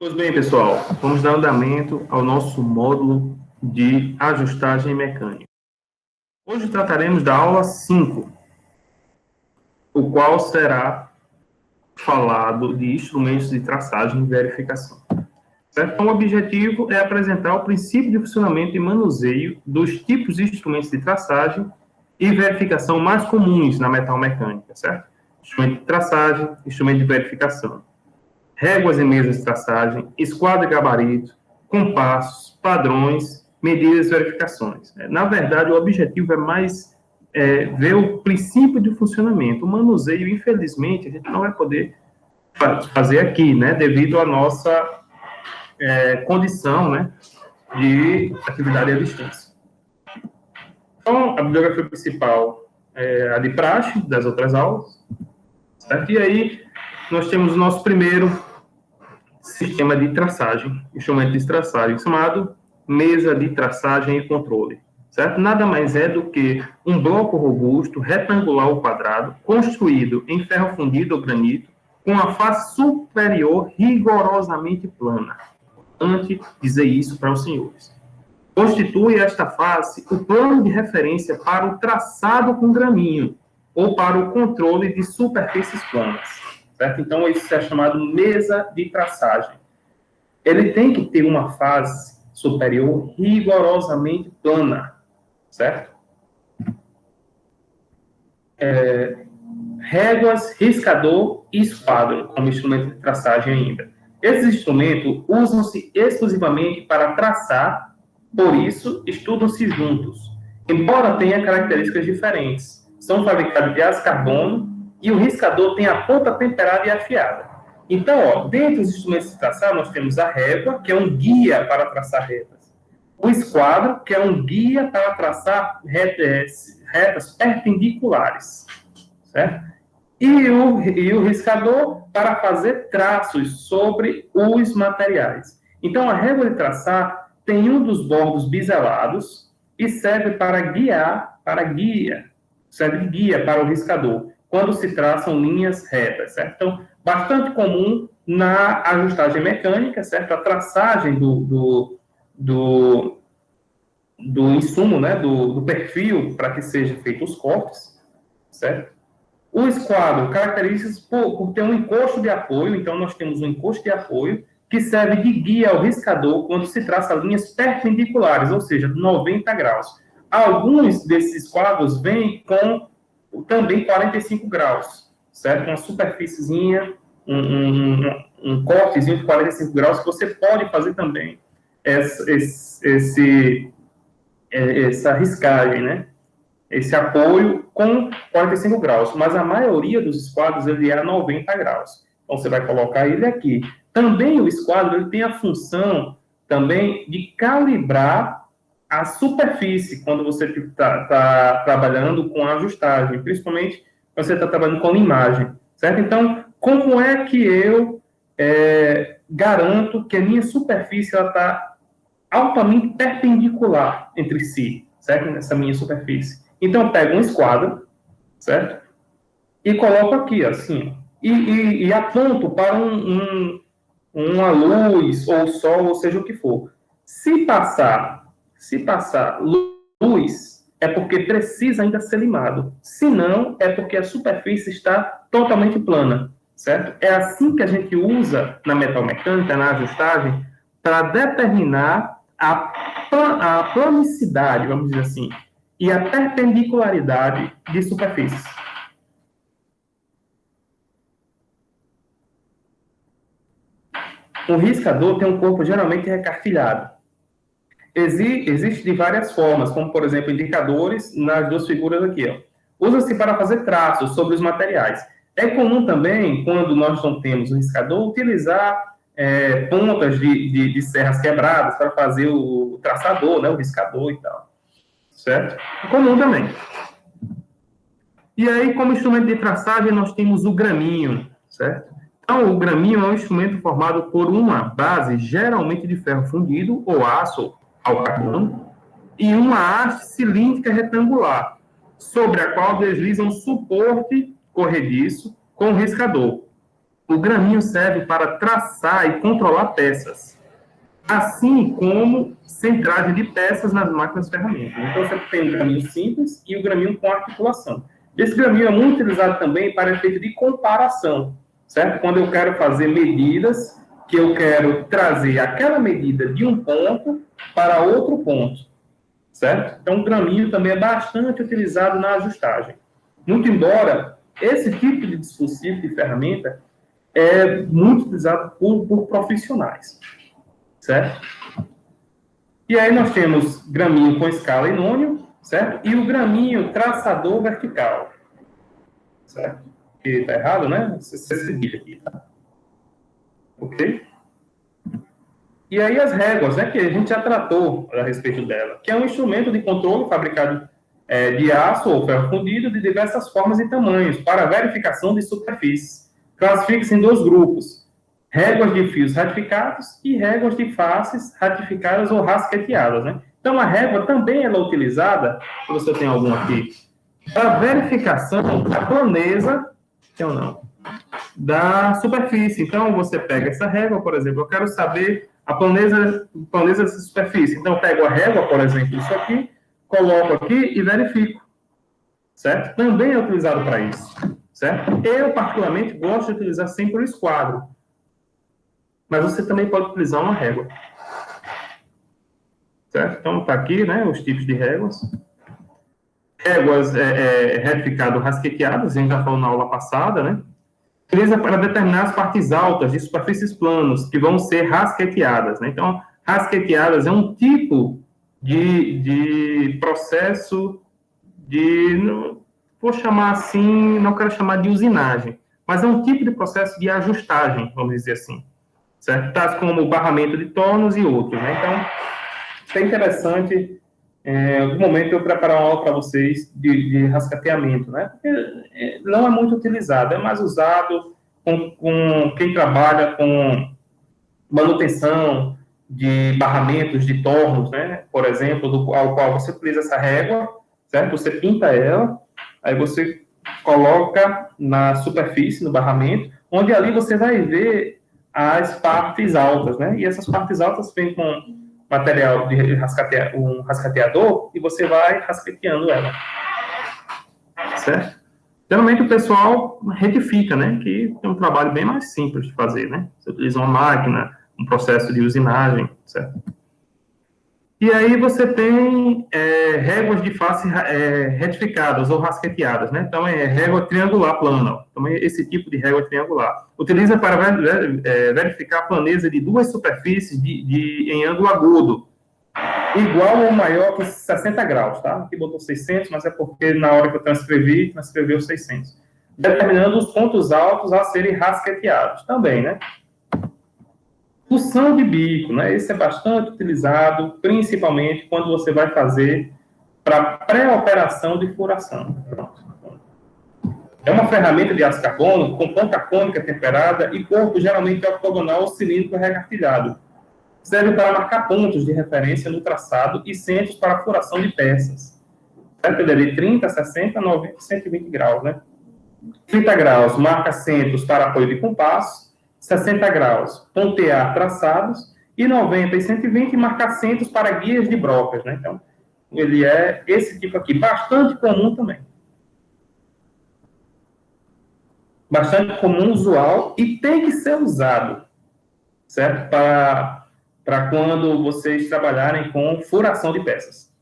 Pois bem, pessoal, vamos dar andamento ao nosso módulo de ajustagem mecânica. Hoje trataremos da aula 5, o qual será falado de instrumentos de traçagem e verificação. Certo? Então, o objetivo é apresentar o princípio de funcionamento e manuseio dos tipos de instrumentos de traçagem e verificação mais comuns na metalmecânica, certo? Instrumento de traçagem, instrumento de verificação. Réguas e mesas de traçagem, esquadro e gabarito, compassos, padrões, medidas e verificações. Na verdade, o objetivo é mais ver o princípio de funcionamento. O manuseio, infelizmente, a gente não vai poder fazer aqui, né, devido à nossa condição, né, de atividade à distância. Então, a bibliografia principal é a de praxe, das outras aulas, certo? E aí, nós temos o nosso primeiro sistema de traçagem, instrumento de traçagem, chamado mesa de traçagem e controle, certo? Nada mais é do que um bloco robusto, retangular ou quadrado, construído em ferro fundido ou granito, com a face superior rigorosamente plana. Antes de dizer isso para os senhores. Constitui esta face o plano de referência para o traçado com graminho, ou para o controle de superfícies planas. Certo? Então, isso é chamado mesa de traçagem. Ele tem que ter uma face superior rigorosamente plana, certo? Réguas, riscador e esquadro, como instrumento de traçagem ainda. Esses instrumentos usam-se exclusivamente para traçar, por isso, estudam-se juntos, embora tenham características diferentes. São fabricados de aço carbono e o riscador tem a ponta temperada e afiada. Então, ó, dentre os instrumentos de traçar, nós temos a régua, que é um guia para traçar retas. O esquadro, que é um guia para traçar retas perpendiculares. Certo? E o riscador para fazer traços sobre os materiais. Então, a régua de traçar tem um dos bordos biselados e serve para guia, serve de guia para o riscador, quando se traçam linhas retas, certo? Então, bastante comum na ajustagem mecânica, certo? A traçagem do insumo, né? Do perfil para que sejam feitos os cortes, certo? O esquadro caracteriza-se por ter um encosto de apoio, então nós temos um encosto de apoio que serve de guia ao riscador quando se traça linhas perpendiculares, ou seja, 90 graus. Alguns desses esquadros vêm com também 45 graus, certo? Uma superfíciezinha, um cortezinho de 45 graus, que você pode fazer também essa riscagem, né? Esse apoio com 45 graus, mas a maioria dos esquadros ele é a 90 graus. Então, você vai colocar ele aqui. Também o esquadro ele tem a função também de calibrar a superfície quando você está trabalhando com a ajustagem, principalmente quando você está trabalhando com imagem, certo? Então, como é que eu garanto que a minha superfície está altamente perpendicular entre si, certo? Nessa minha superfície. Então, eu pego um esquadro, certo? E coloco aqui, assim, e aponto para uma luz, ou sol, ou seja o que for. Se passar luz, é porque precisa ainda ser limado. Se não, é porque a superfície está totalmente plana, certo? É assim que a gente usa na metalmecânica, na ajustagem, para determinar a planicidade, vamos dizer assim, e a perpendicularidade de superfícies. O riscador tem um corpo geralmente recartilhado. Existe de várias formas, como, por exemplo, indicadores nas duas figuras aqui. Usa-se para fazer traços sobre os materiais. É comum também, quando nós não temos o riscador, utilizar pontas de serras quebradas para fazer o traçador, né, o riscador e tal. Certo? É comum também. E aí, como instrumento de traçagem, nós temos o graminho, certo? Então, o graminho é um instrumento formado por uma base, geralmente de ferro fundido, ou aço ao carbono, e uma haste cilíndrica retangular, sobre a qual desliza um suporte corrediço com o riscador. o graminho serve para traçar e controlar peças, assim como centragem de peças nas máquinas ferramentas. Então, você tem o graminho simples e o graminho com articulação. Esse graminho é muito utilizado também para efeito de comparação, certo? Quando eu quero fazer medidas, que eu quero trazer aquela medida de um ponto para outro ponto, certo? Então, o graminho também é bastante utilizado na ajustagem. Muito embora esse tipo de dispositivo de ferramenta é muito utilizado por profissionais, certo? E aí nós temos graminho com escala e nônio, certo? E o graminho traçador vertical, certo? Que está errado, né? Você seguir aqui, tá? Ok? E aí as réguas, né? Que a gente já tratou a respeito dela, que é um instrumento de controle fabricado de aço ou ferro fundido de diversas formas e tamanhos para verificação de superfícies. Classifica-se em dois grupos: réguas de fios ratificados e réguas de faces ratificadas ou rasqueteadas, né? Então, a régua também ela é utilizada, se você tem algum aqui, para verificação da planeza, tem ou não, da superfície. Então, você pega essa régua, por exemplo, eu quero saber a planeza dessa superfície. Então, eu pego a régua, por exemplo, isso aqui, coloco aqui e verifico, certo? Também é utilizado para isso, certo? Eu, particularmente, gosto de utilizar sempre o esquadro, mas você também pode utilizar uma régua, certo? Então, está aqui, né, os tipos de réguas. Réguas retificadas, rasqueteadas, a gente já falou na aula passada, né? Utiliza para determinar as partes altas de superfícies planas, que vão ser rasqueteadas, né? Então, rasqueteadas é um tipo de processo vou chamar assim, não quero chamar de usinagem, mas é um tipo de processo de ajustagem, vamos dizer assim, certo? Tais como o barramento de tornos e outros, né? Então, é interessante, em algum momento, eu preparar uma aula para vocês de rasqueteamento, né? Porque não é muito utilizado, é mais usado com quem trabalha com manutenção de barramentos de tornos, né? Por exemplo, ao qual você utiliza essa régua, certo? Você pinta ela, aí você coloca na superfície, no barramento, onde ali você vai ver as partes altas, né? E essas partes altas vêm com material de um rasqueteador e você vai rasqueteando ela, certo? Geralmente o pessoal retifica, né? Que é um trabalho bem mais simples de fazer, né? Você utiliza uma máquina, um processo de usinagem, certo? E aí você tem réguas de face retificadas ou rasqueteadas, né? Então, é régua triangular plana. Então, esse tipo de régua triangular. Utiliza para verificar a planeza de duas superfícies em ângulo agudo, igual ou maior que 60 graus, tá? Aqui botou 600, mas é porque na hora que eu transcreveu 600. Determinando os pontos altos a serem rasqueteados também, né? Função de bico, né? Esse é bastante utilizado, principalmente quando você vai fazer para pré-operação de furação. Pronto. É uma ferramenta de aço carbono com ponta cônica temperada e corpo geralmente octogonal ou cilíndrico recartilhado. Serve para marcar pontos de referência no traçado e centros para a furação de peças. Certo? De 30, 60, 90, 120 graus, né? 30 graus, marca centros para apoio de compasso. 60 graus, pontear traçados, e 90 e 120, marcar centros para guias de brocas, né? Então, ele é esse tipo aqui, bastante comum também. Bastante comum, usual, e tem que ser usado, certo? Para quando vocês trabalharem com furação de peças.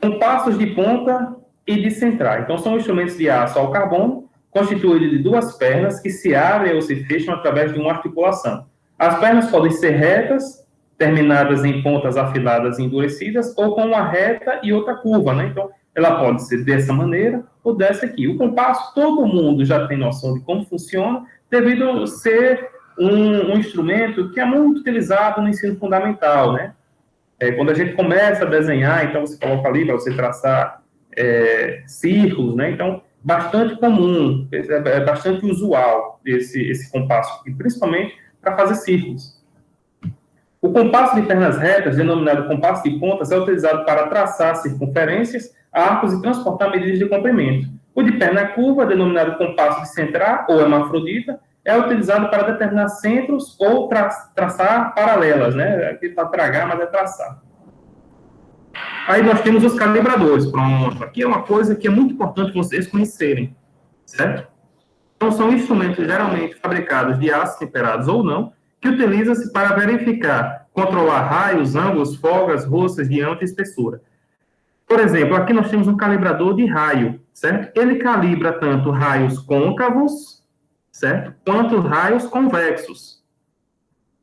Compassos de ponta e de central. Então, são instrumentos de aço ao carbono, constituído de duas pernas que se abrem ou se fecham através de uma articulação. As pernas podem ser retas, terminadas em pontas afiladas e endurecidas, ou com uma reta e outra curva, né? Então, ela pode ser dessa maneira ou dessa aqui. O compasso, todo mundo já tem noção de como funciona, devido a ser um instrumento que é muito utilizado no ensino fundamental, né? Quando a gente começa a desenhar, então você coloca ali para você traçar círculos, né? Então, bastante comum, é bastante usual esse compasso, e principalmente para fazer círculos. O compasso de pernas retas, denominado compasso de pontas, é utilizado para traçar circunferências, arcos e transportar medidas de comprimento. O de perna curva, denominado compasso de centrar ou hermafrodita, é utilizado para determinar centros ou traçar paralelas, né? Aqui para tragar, mas é traçar. Aí nós temos os calibradores. Pronto. Aqui é uma coisa que é muito importante vocês conhecerem, certo? Então, são instrumentos geralmente fabricados de aço temperados ou não, que utiliza-se para verificar, controlar raios, ângulos, folgas, roscas, diâmetro e espessura. Por exemplo, aqui nós temos um calibrador de raio, certo? Ele calibra tanto raios côncavos, certo? Quanto raios convexos.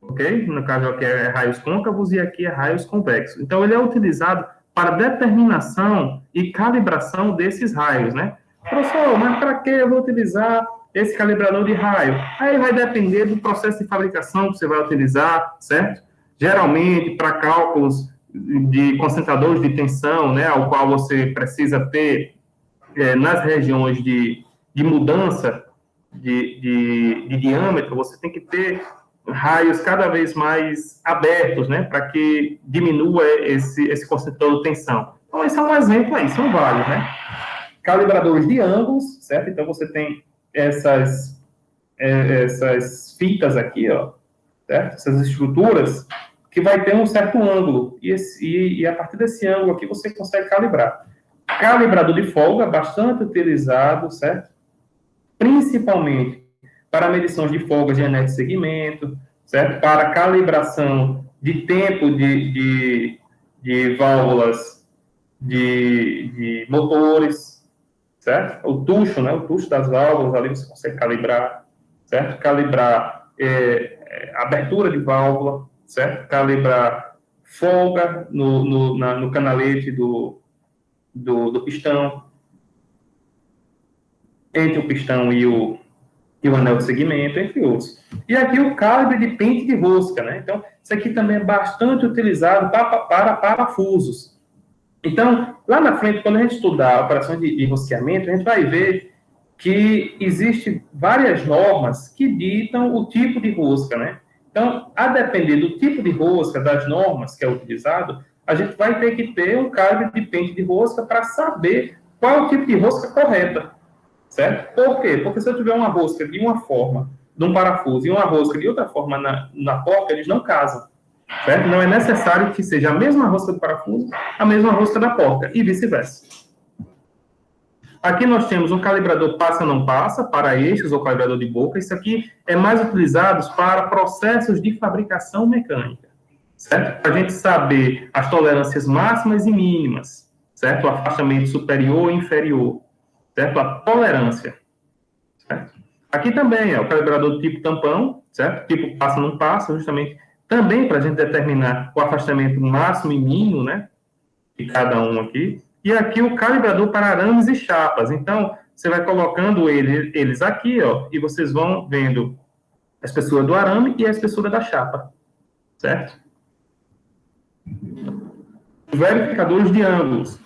Ok? No caso aqui é raios côncavos e aqui é raios convexos. Então, ele é utilizado para determinação e calibração desses raios, né? Professor, mas para que eu vou utilizar esse calibrador de raio? Aí vai depender do processo de fabricação que você vai utilizar, certo? Geralmente, para cálculos de concentradores de tensão, né, ao qual você precisa ter nas regiões de mudança de diâmetro, você tem que ter raios cada vez mais abertos, né, para que diminua esse concentrador de tensão. Então, esse é um exemplo aí, são vários, né? Calibradores de ângulos, certo? Então, você tem essas fitas aqui, ó, certo? Essas estruturas que vai ter um certo ângulo, e a partir desse ângulo aqui você consegue calibrar. Calibrador de folga, bastante utilizado, certo? Principalmente para medições de folgas de anel de segmento, certo? Para calibração de tempo de válvulas de motores, certo? O tucho, né? O tucho das válvulas, ali você consegue calibrar, certo? Calibrar abertura de válvula, certo? Calibrar folga no canalete do pistão, entre o pistão e o anel de segmento, entre outros. E aqui o calibre de pente de rosca, né? Então, isso aqui também é bastante utilizado para parafusos. Então, lá na frente, quando a gente estudar operações de rosqueamento, a gente vai ver que existem várias normas que ditam o tipo de rosca, né? Então, a depender do tipo de rosca, das normas que é utilizado, a gente vai ter que ter um calibre de pente de rosca para saber qual é o tipo de rosca correta, certo? Por quê? Porque se eu tiver uma rosca de uma forma, de um parafuso, e uma rosca de outra forma na porca, eles não casam, certo? Não é necessário que seja a mesma rosca do parafuso, a mesma rosca da porca, e vice-versa. Aqui nós temos um calibrador passa-não passa, para eixos ou calibrador de boca. Isso aqui é mais utilizado para processos de fabricação mecânica, certo? Para a gente saber as tolerâncias máximas e mínimas, certo? O afastamento superior e inferior, certo? A tolerância, certo? Aqui também é o calibrador do tipo tampão, certo? Tipo passa-não passa, justamente também para a gente determinar o afastamento máximo e mínimo, né? De cada um aqui. E aqui o calibrador para arames e chapas. Então, você vai colocando eles aqui, ó, e vocês vão vendo a espessura do arame e a espessura da chapa, certo? Verificadores de ângulos.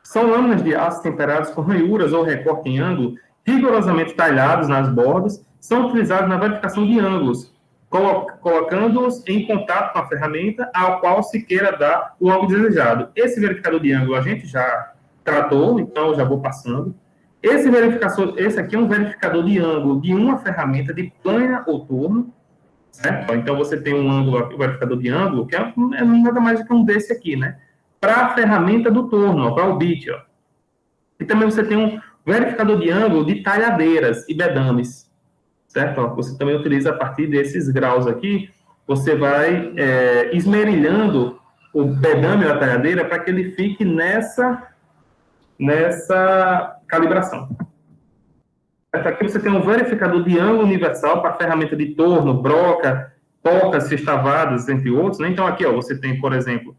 São lâminas de aço temperadas com ranhuras ou recorte em ângulo, rigorosamente talhados nas bordas, são utilizados na verificação de ângulos, colocando-os em contato com a ferramenta ao qual se queira dar o ângulo desejado. Esse verificador de ângulo a gente já tratou, então eu já vou passando. Esse aqui é um verificador de ângulo de uma ferramenta de plana ou torno, certo? Então você tem um ângulo aqui, o verificador de ângulo, que é nada mais do que um desse aqui, né? Para a ferramenta do torno, para o bit, ó. E também você tem um verificador de ângulo de talhadeiras e bedames, certo? Ó, você também utiliza a partir desses graus aqui, você vai esmerilhando o bedame da talhadeira para que ele fique nessa calibração. Certo? Aqui você tem um verificador de ângulo universal para a ferramenta de torno, broca, porcas, sextavadas, entre outros, né? Então aqui, ó, você tem, por exemplo,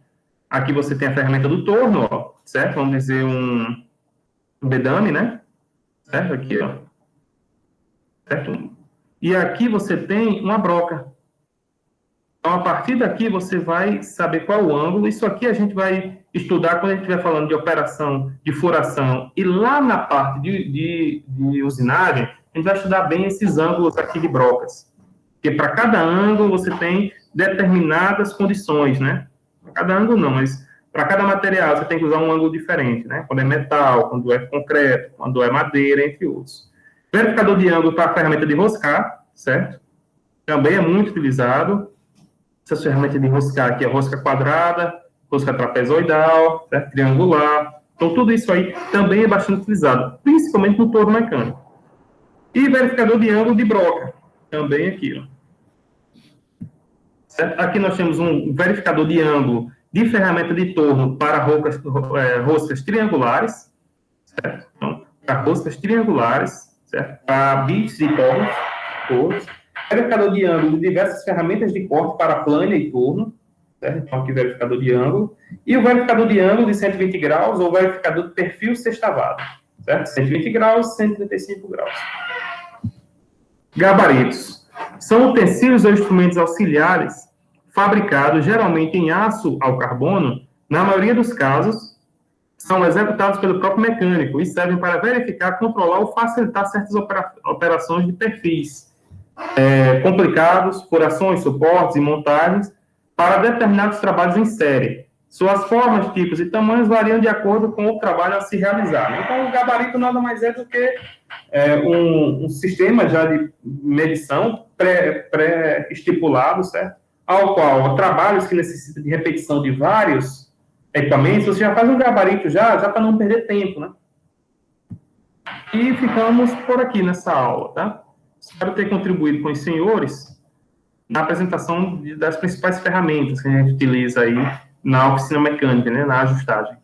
aqui você tem a ferramenta do torno, ó, certo? Vamos dizer um bedame, né? Certo? Aqui, ó. Certo? E aqui você tem uma broca. Então, a partir daqui, você vai saber qual o ângulo. Isso aqui a gente vai estudar quando a gente estiver falando de operação de furação. E lá na parte de usinagem, a gente vai estudar bem esses ângulos aqui de brocas. Porque para cada ângulo você tem determinadas condições, né? Para cada ângulo não, mas para cada material você tem que usar um ângulo diferente, né? Quando é metal, quando é concreto, quando é madeira, entre outros. Verificador de ângulo para a ferramenta de roscar, certo? Também é muito utilizado. Essa ferramenta de roscar aqui é rosca quadrada, rosca trapezoidal, certo? Triangular. Então, tudo isso aí também é bastante utilizado, principalmente no torno mecânico. E verificador de ângulo de broca, também aqui, ó. Certo? Aqui nós temos um verificador de ângulo de ferramenta de torno para roscas triangulares, certo? Então, para roscas triangulares, certo? Para bits de tornos. Verificador de ângulo de diversas ferramentas de corte para plana e torno, certo? Então, aqui verificador de ângulo. E o verificador de ângulo de 120 graus ou verificador de perfil sextavado, certo? 120 graus, 135 graus. Gabaritos. São utensílios ou instrumentos auxiliares fabricados geralmente em aço ao carbono, na maioria dos casos, são executados pelo próprio mecânico e servem para verificar, controlar ou facilitar certas operações de perfis complicados, furações, suportes e montagens para determinados trabalhos em série. Suas formas, tipos e tamanhos variam de acordo com o trabalho a se realizar. Então, o gabarito nada mais é do que um sistema já de medição pré-estipulado, certo? Ao qual trabalhos que necessitam de repetição de vários equipamentos, você já faz um gabarito já para não perder tempo, né? E ficamos por aqui nessa aula, tá? Espero ter contribuído com os senhores na apresentação das principais ferramentas que a gente utiliza aí na oficina mecânica, né, na ajustagem.